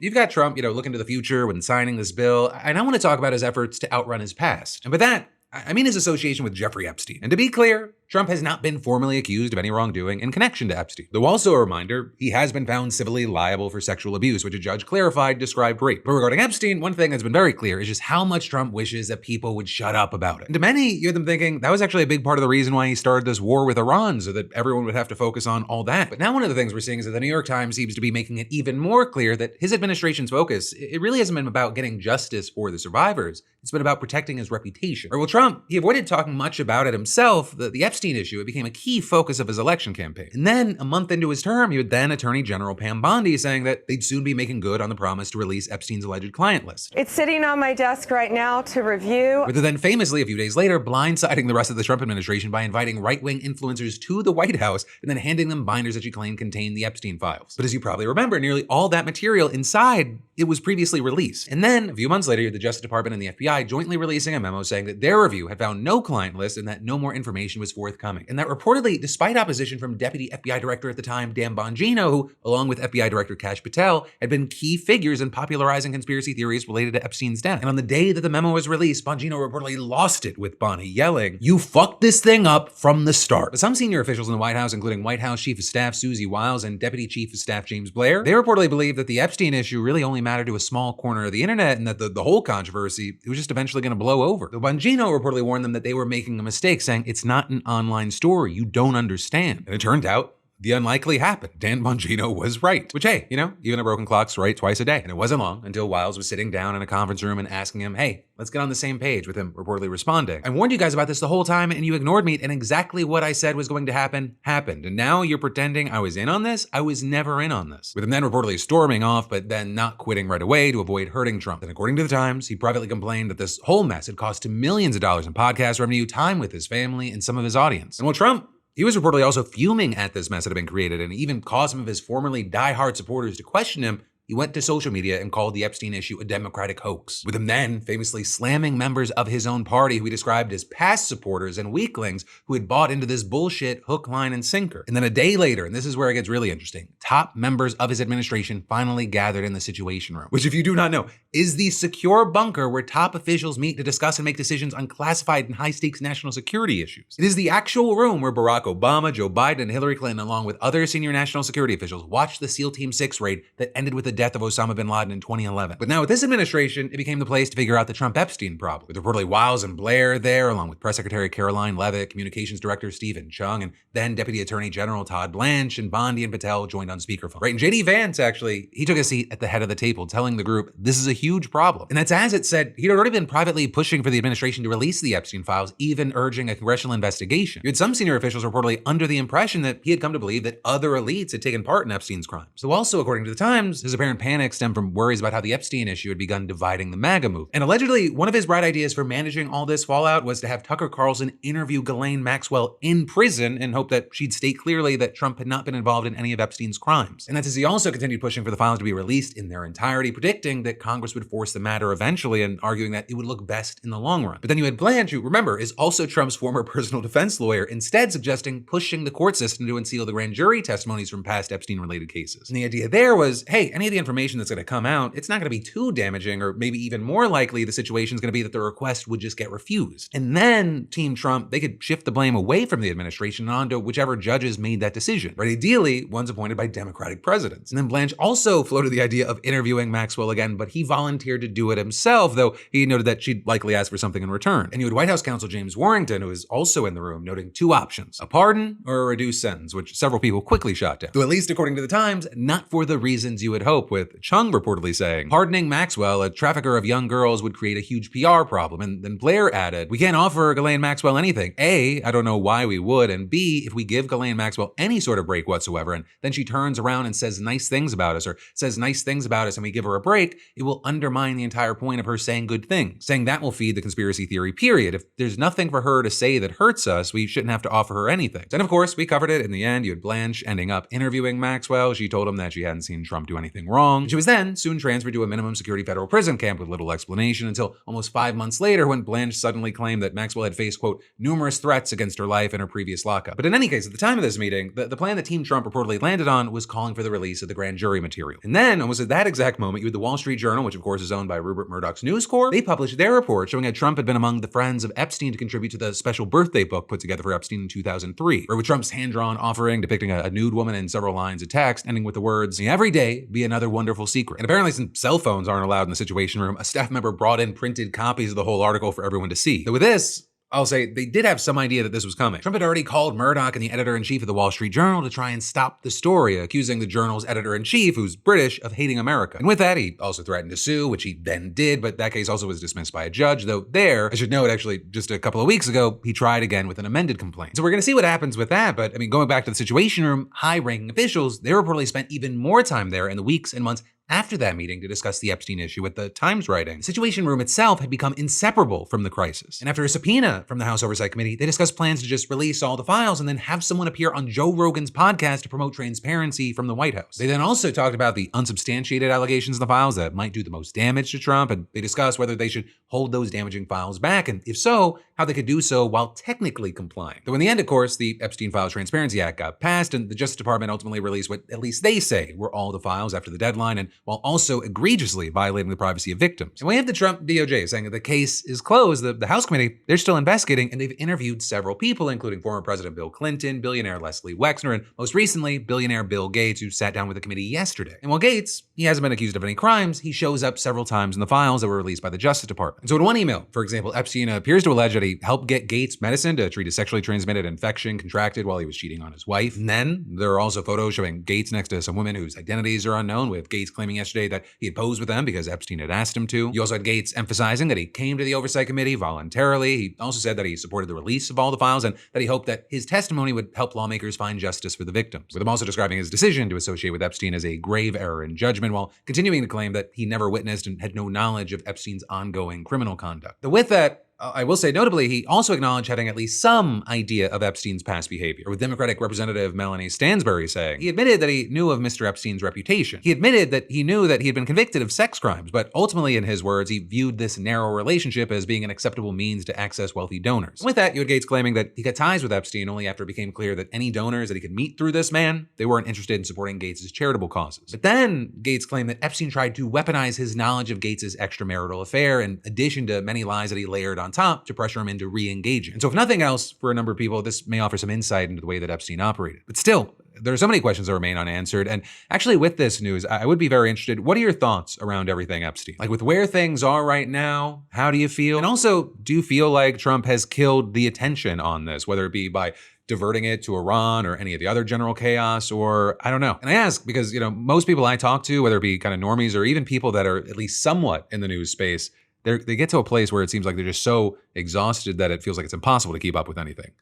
You've got Trump, looking to the future when signing this bill, and I want to talk about his efforts to outrun his past. And by that, I mean his association with Jeffrey Epstein. And to be clear, Trump has not been formally accused of any wrongdoing in connection to Epstein. Though also a reminder, he has been found civilly liable for sexual abuse, which a judge clarified described rape. But regarding Epstein, one thing that's been very clear is just how much Trump wishes that people would shut up about it. And to many, you hear them thinking that was actually a big part of the reason why he started this war with Iran, so that everyone would have to focus on all that. But now one of the things we're seeing is that the New York Times seems to be making it even more clear that his administration's focus, it really hasn't been about getting justice for the survivors. It's been about protecting his reputation. Or well, Trump, he avoided talking much about it himself. The Epstein issue, it became a key focus of his election campaign. And then, a month into his term, you had then Attorney General Pam Bondi saying that they'd soon be making good on the promise to release Epstein's alleged client list. It's sitting on my desk right now to review. With then famously, a few days later, blindsiding the rest of the Trump administration by inviting right-wing influencers to the White House and then handing them binders that she claimed contained the Epstein files. But as you probably remember, nearly all that material inside, it was previously released. And then, a few months later, the Justice Department and the FBI jointly releasing a memo saying that their review had found no client list and that no more information was forthcoming. And that reportedly, despite opposition from Deputy FBI Director at the time, Dan Bongino, who, along with FBI Director Kash Patel, had been key figures in popularizing conspiracy theories related to Epstein's death. And on the day that the memo was released, Bongino reportedly lost it with Bondi, yelling, "You fucked this thing up from the start." But some senior officials in the White House, including White House Chief of Staff Susie Wiles and Deputy Chief of Staff James Blair, they reportedly believed that the Epstein issue really only mattered to a small corner of the internet and that the whole controversy, it was just eventually going to blow over. Though Bongino reportedly warned them that they were making a mistake, saying, "It's not an online story. You don't understand." And it turned out the unlikely happened. Dan Bongino was right. Which, hey, even a broken clock's right twice a day. And it wasn't long until Wiles was sitting down in a conference room and asking him, "Hey, let's get on the same page," with him reportedly responding, "I warned you guys about this the whole time and you ignored me, and exactly what I said was going to happen, happened. And now you're pretending I was in on this? I was never in on this." With him then reportedly storming off, but then not quitting right away to avoid hurting Trump. And according to the Times, he privately complained that this whole mess had cost him millions of dollars in podcast revenue, time with his family, and some of his audience. And while Trump, he was reportedly also fuming at this mess that had been created and even caused some of his formerly diehard supporters to question him, he went to social media and called the Epstein issue a Democratic hoax, with him then famously slamming members of his own party who he described as past supporters and weaklings who had bought into this bullshit hook, line, and sinker. And then a day later, and this is where it gets really interesting, top members of his administration finally gathered in the Situation Room, which, if you do not know, is the secure bunker where top officials meet to discuss and make decisions on classified and high-stakes national security issues. It is the actual room where Barack Obama, Joe Biden, and Hillary Clinton, along with other senior national security officials, watched the SEAL Team 6 raid that ended with the death of Osama bin Laden in 2011. But now with this administration, it became the place to figure out the Trump-Epstein problem, with reportedly Wiles and Blair there, along with Press Secretary Caroline Leavitt, Communications Director Stephen Chung, and then Deputy Attorney General Todd Blanche, and Bondi and Patel joined on speakerphone. Right, and J.D. Vance, actually, he took a seat at the head of the table, telling the group, this is a huge problem. And that's as it said, he'd already been privately pushing for the administration to release the Epstein files, even urging a congressional investigation. You had some senior officials reportedly under the impression that he had come to believe that other elites had taken part in Epstein's crimes. So also, according to the Times, his apparent panic stemmed from worries about how the Epstein issue had begun dividing the MAGA movement. And allegedly, one of his bright ideas for managing all this fallout was to have Tucker Carlson interview Ghislaine Maxwell in prison and hope that she'd state clearly that Trump had not been involved in any of Epstein's crimes. And that's as he also continued pushing for the files to be released in their entirety, predicting that Congress would force the matter eventually and arguing that it would look best in the long run. But then you had Blanche, who, remember, is also Trump's former personal defense lawyer, instead suggesting pushing the court system to unseal the grand jury testimonies from past Epstein-related cases. And the idea there was, hey, any of the information that's going to come out, it's not going to be too damaging, or maybe even more likely the situation's going to be that the request would just get refused. And then Team Trump, they could shift the blame away from the administration and onto whichever judges made that decision. Right? Ideally, one's appointed by Democratic presidents. And then Blanche also floated the idea of interviewing Maxwell again, but he volunteered to do it himself, though he noted that she'd likely ask for something in return. And you had White House counsel James Warrington, who is also in the room, noting two options: a pardon or a reduced sentence, which several people quickly shot down. Though at least according to the Times, not for the reasons you would hope, with Chung reportedly saying, pardoning Maxwell, a trafficker of young girls, would create a huge PR problem. And then Blair added, we can't offer Ghislaine Maxwell anything. A, I don't know why we would, and B, if we give Ghislaine Maxwell any sort of break whatsoever, and then she turns around and says nice things about us, or says nice things about us, and we give her a break, it will undermine the entire point of her saying good things. Saying that will feed the conspiracy theory, period. If there's nothing for her to say that hurts us, we shouldn't have to offer her anything. And of course, we covered it in the end. You had Blanche ending up interviewing Maxwell. She told him that she hadn't seen Trump do anything wrong. wrong. And she was then soon transferred to a minimum security federal prison camp with little explanation until almost 5 months later when Blanche suddenly claimed that Maxwell had faced, quote, numerous threats against her life in her previous lockup. But in any case, at the time of this meeting, the plan that Team Trump reportedly landed on was calling for the release of the grand jury material. And then, almost at that exact moment, you had the Wall Street Journal, which of course is owned by Rupert Murdoch's News Corp. They published their report showing how Trump had been among the friends of Epstein to contribute to the special birthday book put together for Epstein in 2003, where with Trump's hand-drawn offering depicting a nude woman in several lines of text, ending with the words, "May every day be another wonderful secret." And apparently, since cell phones aren't allowed in the Situation Room, a staff member brought in printed copies of the whole article for everyone to see. So with this, I'll say they did have some idea that this was coming. Trump had already called Murdoch and the editor-in-chief of the Wall Street Journal to try and stop the story, accusing the journal's editor-in-chief, who's British, of hating America. And with that, he also threatened to sue, which he then did, but that case also was dismissed by a judge, though there, I should note actually, just a couple of weeks ago, he tried again with an amended complaint. So we're gonna see what happens with that, but I mean, going back to the Situation Room, high-ranking officials, they reportedly spent even more time there in the weeks and months after that meeting to discuss the Epstein issue with the Times writing. The Situation Room itself had become inseparable from the crisis. And after a subpoena from the House Oversight Committee, they discussed plans to just release all the files and then have someone appear on Joe Rogan's podcast to promote transparency from the White House. They then also talked about the unsubstantiated allegations in the files that might do the most damage to Trump, and they discussed whether they should hold those damaging files back, and if so, how they could do so while technically complying. Though in the end, of course, the Epstein Files Transparency Act got passed, and the Justice Department ultimately released what at least they say were all the files after the deadline, and while also egregiously violating the privacy of victims. And we have the Trump DOJ saying that the case is closed. The House committee, they're still investigating, and they've interviewed several people, including former President Bill Clinton, billionaire Leslie Wexner, and most recently, billionaire Bill Gates, who sat down with the committee yesterday. And while Gates, he hasn't been accused of any crimes, he shows up several times in the files that were released by the Justice Department. And so in one email, for example, Epstein appears to allege that he helped get Gates medicine to treat a sexually transmitted infection contracted while he was cheating on his wife. And then there are also photos showing Gates next to some women whose identities are unknown, with Gates claiming yesterday that he had posed with them because Epstein had asked him to. You also had Gates emphasizing that he came to the Oversight Committee voluntarily. He also said that he supported the release of all the files and that he hoped that his testimony would help lawmakers find justice for the victims, with him also describing his decision to associate with Epstein as a grave error in judgment, while continuing to claim that he never witnessed and had no knowledge of Epstein's ongoing criminal conduct. But with that, I will say, notably, he also acknowledged having at least some idea of Epstein's past behavior, with Democratic Representative Melanie Stansbury saying he admitted that he knew of Mr. Epstein's reputation. He admitted that he knew that he had been convicted of sex crimes, but ultimately, in his words, he viewed this narrow relationship as being an acceptable means to access wealthy donors. And with that, you had Gates claiming that he got ties with Epstein only after it became clear that any donors that he could meet through this man, they weren't interested in supporting Gates' charitable causes. But then, Gates claimed that Epstein tried to weaponize his knowledge of Gates' extramarital affair, in addition to many lies that he layered on top to pressure him into re-engaging. And so if nothing else, for a number of people, this may offer some insight into the way that Epstein operated. But still, there are so many questions that remain unanswered. And actually with this news, I would be very interested. What are your thoughts around everything Epstein? Like with where things are right now, how do you feel? And also, do you feel like Trump has killed the attention on this, whether it be by diverting it to Iran or any of the other general chaos, or I don't know. And I ask because, most people I talk to, whether it be kind of normies or even people that are at least somewhat in the news space, they get to a place where it seems like they're just so exhausted that it feels like it's impossible to keep up with anything.